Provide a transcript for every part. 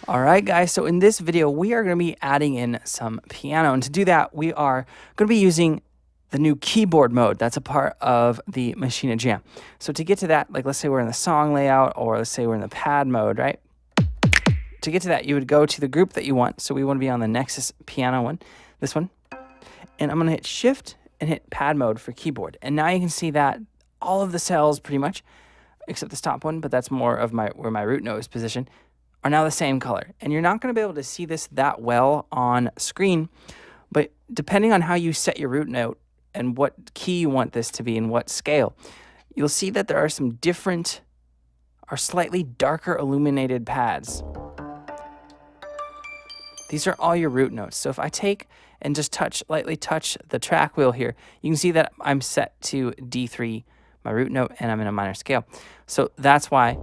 All right, guys, so in this video, we are going to be adding in some piano. And to do that, we are going to be using the new keyboard mode that's a part of the Maschine Jam. So to get to that, like let's say we're in the song layout, or let's say we're in the pad mode, right? To get to that, you would go to the group that you want. So we want to be on the Nexus piano one, this one. And I'm going to hit Shift and hit pad mode for keyboard. And now you can see that all of the cells pretty much, except this top one, but that's more of where my root note is positioned, are now the same color. And you're not going to be able to see this that well on screen, but depending on how you set your root note and what key you want this to be and what scale, you'll see that there are some different or slightly darker illuminated pads. These are all your root notes. So if I take and just lightly touch the track wheel here, you can see that I'm set to D3, my root note, and I'm in a minor scale. So that's why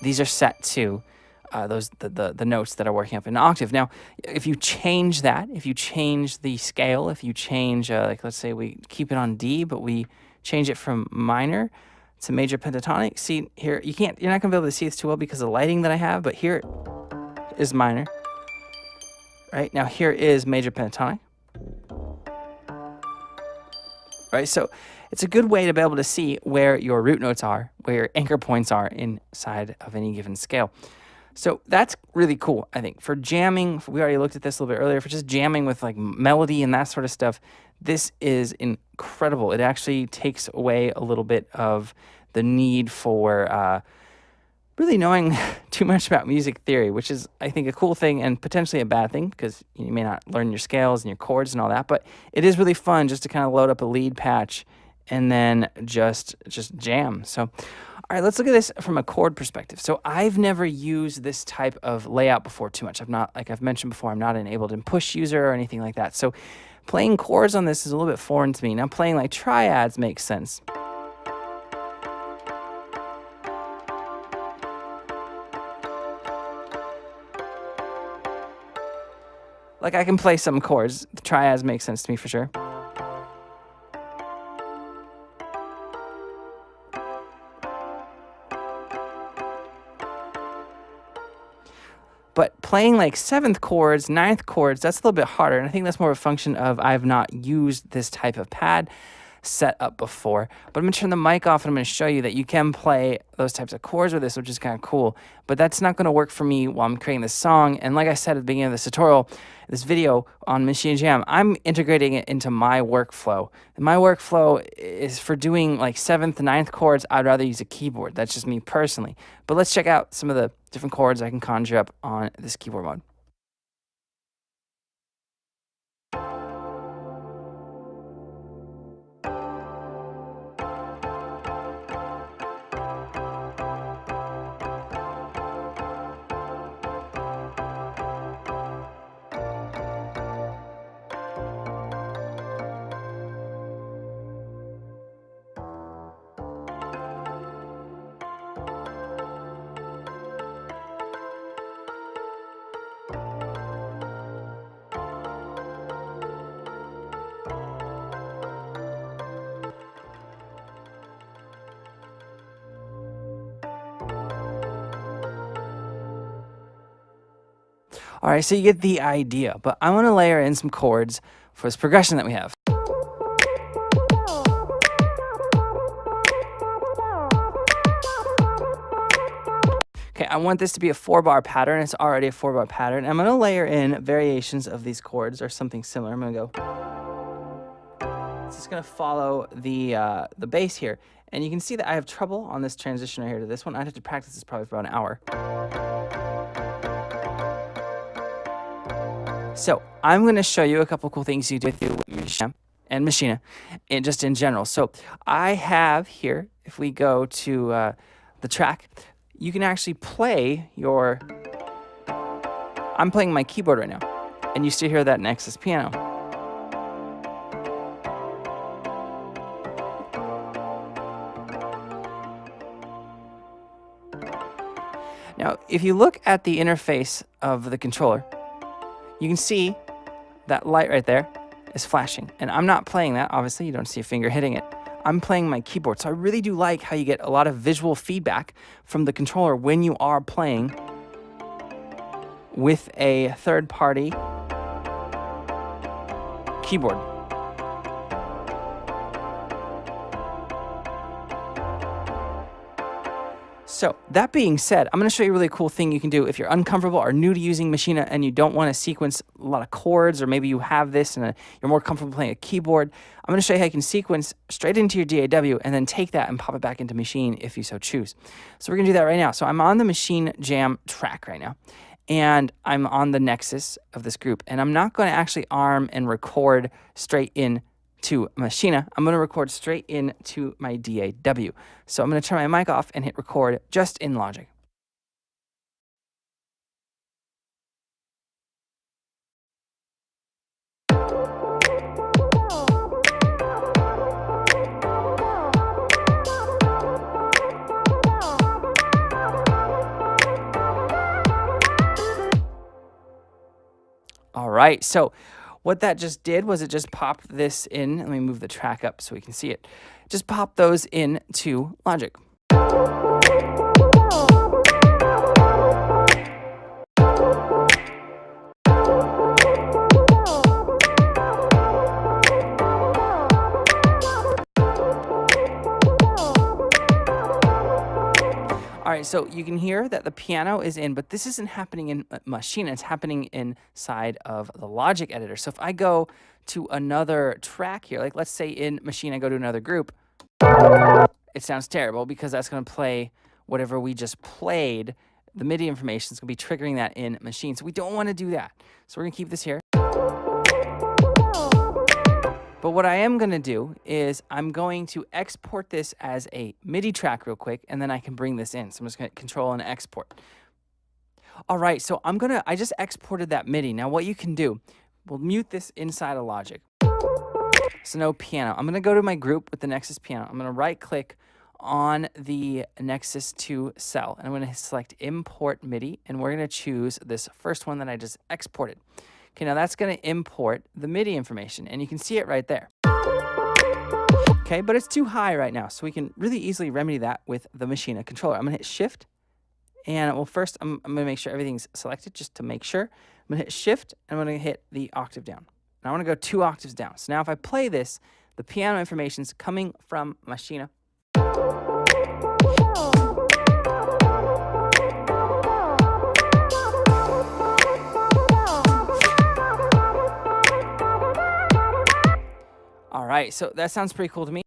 these are set to the notes that are working up in an octave. Now, if you change that, if you change the scale, if you change, like let's say we keep it on D, but we change it from minor to major pentatonic. See here, you're not gonna be able to see this too well because of the lighting that I have, but here is minor. Right, now here is major pentatonic. Right, so it's a good way to be able to see where your root notes are, where your anchor points are inside of any given scale. So that's really cool, I think. For jamming, we already looked at this a little bit earlier, for just jamming with like melody and that sort of stuff, this is incredible. It actually takes away a little bit of the need for really knowing too much about music theory, which is, I think, a cool thing and potentially a bad thing because you may not learn your scales and your chords and all that, but it is really fun just to kind of load up a lead patch and then just jam. So, all right, let's look at this from a chord perspective. So I've never used this type of layout before too much. Like I've mentioned before, I'm not an enabled and push user or anything like that. So playing chords on this is a little bit foreign to me. Now playing like triads makes sense. Like I can play some chords. The triads make sense to me for sure. But playing like 7th chords, 9th chords, that's a little bit harder. And I think that's more of a function of I've not used this type of pad set up before. But I'm going to turn the mic off and I'm going to show you that you can play those types of chords with this, which is kind of cool. But that's not going to work for me while I'm creating this song. And like I said at the beginning of this tutorial, this video on Maschine Jam, I'm integrating it into my workflow. And my workflow is for doing like 7th, 9th chords, I'd rather use a keyboard. That's just me personally. But let's check out some of the different chords I can conjure up on this keyboard mode. All right, so you get the idea, but I want to layer in some chords for this progression that we have. Okay, I want this to be a 4-bar pattern. It's already a 4-bar pattern. I'm going to layer in variations of these chords or something similar. I'm going to go. It's just going to follow the bass here. And you can see that I have trouble on this transition right here to this one. I'd have to practice this probably for about an hour. So I'm going to show you a couple cool things you do with Maschine and Maschine, and just in general. So I have here, if we go to the track, you can actually play your. I'm playing my keyboard right now, and you still hear that Nexus piano. Now, if you look at the interface of the controller, you can see that light right there is flashing. And I'm not playing that, obviously. You don't see a finger hitting it. I'm playing my keyboard. So I really do like how you get a lot of visual feedback from the controller when you are playing with a third-party keyboard. So that being said, I'm going to show you a really cool thing you can do if you're uncomfortable or new to using Maschine and you don't want to sequence a lot of chords, or maybe you have this and you're more comfortable playing a keyboard. I'm going to show you how you can sequence straight into your DAW and then take that and pop it back into Maschine if you so choose. So we're going to do that right now. So I'm on the Maschine Jam track right now, and I'm on the Nexus of this group, and I'm not going to actually arm and record straight in to Maschine. I'm going to record straight into my DAW. So I'm going to turn my mic off and hit record just in Logic. All right, so what that just did was it just popped this in. Let me move the track up so we can see it. Just pop those into Logic. All right, so you can hear that the piano is in, but this isn't happening in Maschine. It's happening inside of the Logic editor. So if I go to another track here, like let's say in Maschine, I go to another group, it sounds terrible because that's going to play whatever we just played. The MIDI information is going to be triggering that in Maschine. So we don't want to do that. So we're going to keep this here. But what I am going to do is I'm going to export this as a MIDI track real quick, and then I can bring this in. So I'm just going to control and export. All right, so I just exported that MIDI. Now what you can do, we'll mute this inside of Logic. So no piano. I'm going to go to my group with the Nexus piano. I'm going to right click on the Nexus 2 cell, and I'm going to select Import MIDI, and we're going to choose this first one that I just exported. Okay, now that's going to import the MIDI information, and you can see it right there. Okay, but it's too high right now, so we can really easily remedy that with the Maschine controller. I'm going to hit Shift, and well, first I'm going to make sure everything's selected just to make sure. I'm going to hit Shift, and I'm going to hit the octave down. Now I want to go 2 octaves down. So now if I play this, the piano information is coming from Maschine. All right, so that sounds pretty cool to me.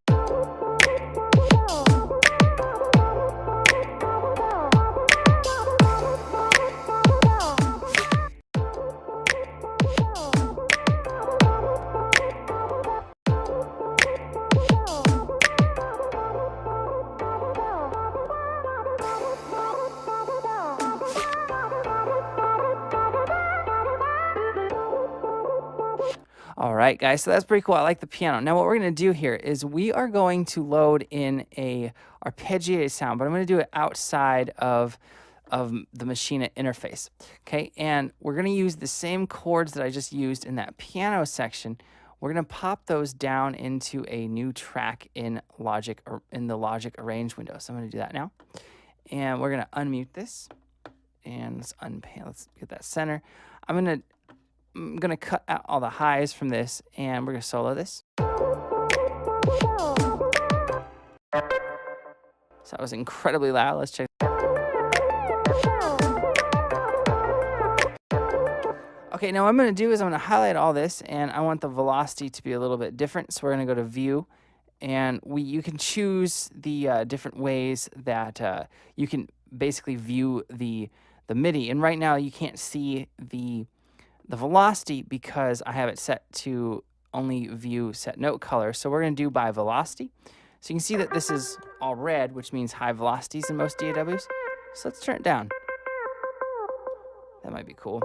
All right, guys, so that's pretty cool. I like the piano. Now what we're going to do here is we are going to load in a arpeggiated sound, but I'm going to do it outside of the Maschine interface, okay? And we're going to use the same chords that I just used in that piano section. We're going to pop those down into a new track in Logic, or in the Logic Arrange window. So I'm going to do that now. And we're going to unmute this. And let's get that center. I'm going to cut out all the highs from this, and we're going to solo this. So that was incredibly loud. Let's check. Okay, now what I'm going to do is I'm going to highlight all this, and I want the velocity to be a little bit different. So we're going to go to View, and you can choose the different ways that you can basically view the MIDI. And right now you can't see the velocity because I have it set to only view set note color. So we're going to do by velocity. So you can see that this is all red, which means high velocities in most DAWs. So let's turn it down. That might be cool.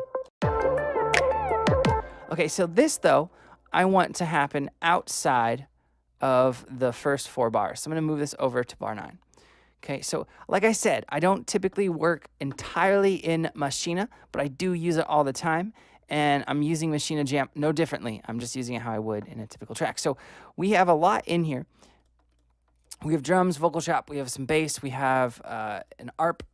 Okay, so this, though, I want to happen outside of the first 4 bars. So I'm going to move this over to bar 9. Okay, so like I said, I don't typically work entirely in Maschine, but I do use it all the time. And I'm using Maschine Jam no differently. I'm just using it how I would in a typical track. So we have a lot in here. We have drums, vocal chop, we have some bass, we have an ARP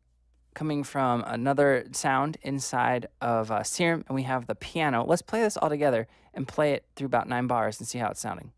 coming from another sound inside of Serum, and we have the piano. Let's play this all together and play it through about 9 bars and see how it's sounding.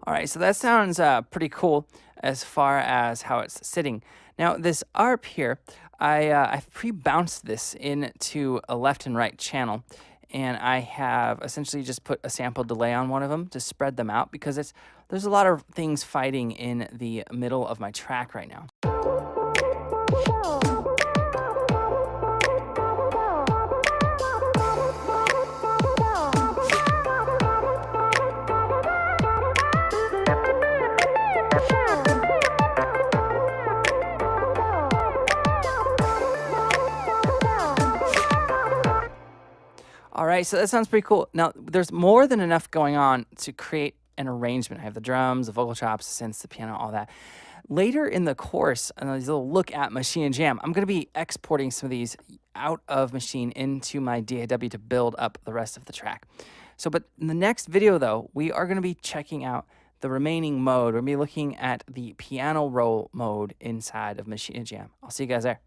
All right, so that sounds pretty cool as far as how it's sitting. Now, this ARP here, I've pre-bounced this into a left and right channel, and I have essentially just put a sample delay on one of them to spread them out because there's a lot of things fighting in the middle of my track right now. All right, so that sounds pretty cool. Now, there's more than enough going on to create an arrangement. I have the drums, the vocal chops, the synths, the piano, all that. Later in the course, and this little look at Maschine Jam, I'm going to be exporting some of these out of Maschine into my DAW to build up the rest of the track. So, but in the next video, though, we are going to be checking out the remaining mode. We're going to be looking at the piano roll mode inside of Maschine Jam. I'll see you guys there.